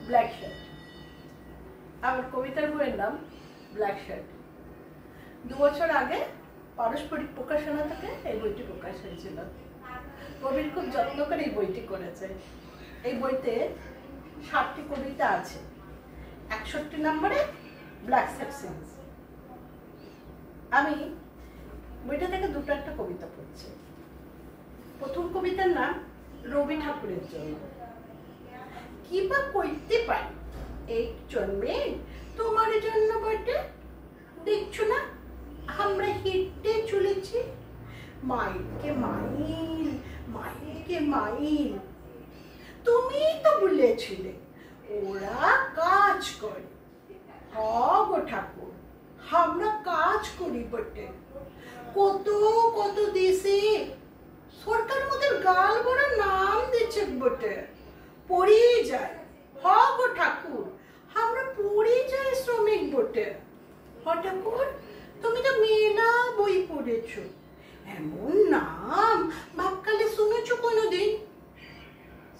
Black shirt. আমার কবিতার বইয়ের নাম ব্ল্যাক শার্ট। 2 বছর আগে পারস্পরিক প্রকাশনা থেকে এই বইটি প্রকাশ হয়েছিল। কবির খুব যত্ন করে এই বইটি করেছে। এই বইতে 7টি কবিতা আছে। 61 নম্বরে ব্ল্যাক শার্ট সিরিজ। আমি বইটা থেকে দুটো একটা কবিতা পড়ছি। প্রথম কবিতার নাম রবি ঠাকুরের জন্য। কি বা কইতে পারি এই জন্মে তোমার জন্য বটে, দেখছো না আমরা হেঁটে চলেছি মাইলকে মাইল, মাইলকে মাইল। তুমি তো বলেছিলে ওরা কাজ করে। গো ঠাকুর, আমরা কাজ করি বটে। কত কত দেশে সরকার মোদের গাল ভরা নাম দিচ্ছে বটে। পড়েই যায়। গো ঠাকুর, আমরা পরিযায়ী শ্রমিক বটে। ঠাকুর, তুমি তো মেলা বই পড়েছো, এমন নাম বাপকালে শুনেছো কোনোদিন?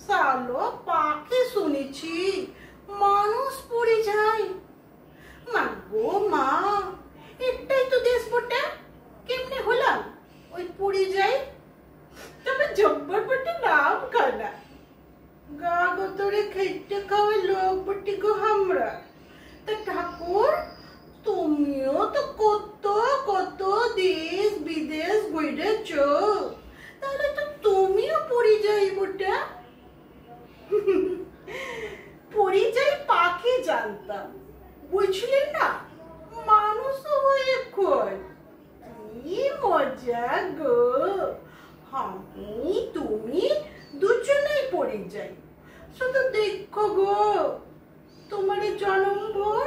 সালো পাখি শুনেছি, মানুষ পড়ে যায়। মা গো মা, এটাই তো দেশ বটে। কেমনে হলাম ওই পড়ে যাই? তবে জব্বর বটে নাম খানা। গা গতরে খেতে খাওয়া লোক বটে গো আমরা। তা ঠাকুর, তুমিও তো কত কত দেশ বিদেশ ঘুরেছ, তাহলে তো তুমিও পরিযায়ী বটে। পরিযায়ী পাখি জানতাম, বুঝলেন না? মানুষও হয়ে কই, কি মজা গো। আমি তুমি দুজনেই পরিযায়ী। শুধু দেখো গো, তোমার জন্মভর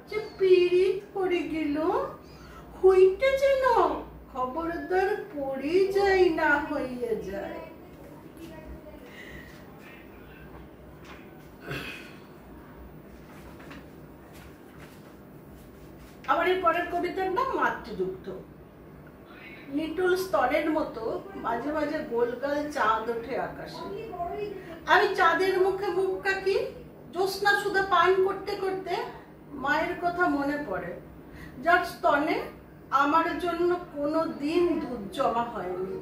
যে পীড়িত পড়ে গেল, হইতে যেন খবরদার পরিযায়ী না হইয়া যায়। আমার এই পরের কবিতার নাম মাতৃদুগ্ধ। নিটুল স্তরের মতো মাঝে মাঝে গোলগাল চাঁদ ওঠে আকাশে। আমি চাঁদের মুখে মুখ কাকি। জ্যোৎস্না সুধা পান করতে করতে মায়ের কথা মনে পড়ে, যার স্তনে আমার জন্য কোনো দিন দুধ জমা হয়নি।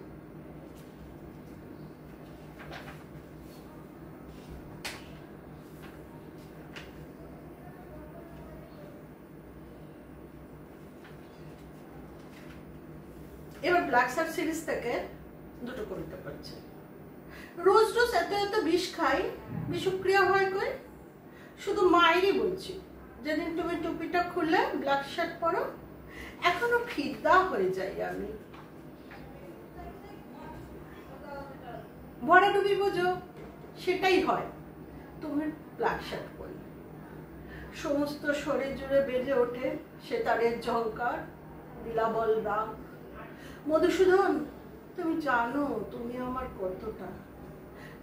এবার ব্ল্যাক শার্ট সিরিজ থেকে দুটো কবিতা পড়ছে। রোজ রোজ এত এত বিষ খাই, বিষক্রিয়া হয় কই? শুধু মায়েরই বলছি, যেদিন তুমি টুপিটা খুলে ব্ল্যাক শার্ট পরো, এখনো ফিদা হয়ে যাই আমি। ভরা ডুবি বোঝো, সেটাই হয় তুমি ব্ল্যাক শার্ট পরলে। সমস্ত শরীর জুড়ে বেজে ওঠে সেতারের ঝংকার, বিলাবল রাগ। মধুসূদন, তুমি জানো তুমি আমার কতটা,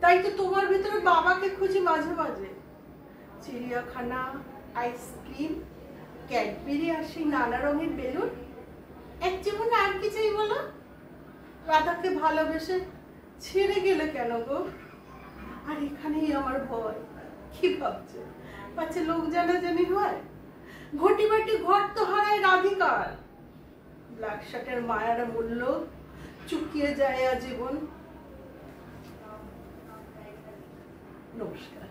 তাই তো তোমার ভিতরে বাবাকে খুঁজি মাঝে মাঝে। চিড়িয়াখানা, আইসক্রিম, ক্যাডবেরি আর সেই নানা রঙের বেলুন। এক জীবনে আর কি চাই বলো? রাধাকে ভালোবেসে ছেড়ে গেলে কেন গো? আর এখানেই আমার ভয়। কি ভাবছে পাচ্ছে লোক জানাজানি হয়? ঘটি বাটি ঘর তো হারায় রাধিকার। ব্ল্যাক শার্টের মায়ার মূল্য চুকিয়ে যায় আজীবন। নমস্কার।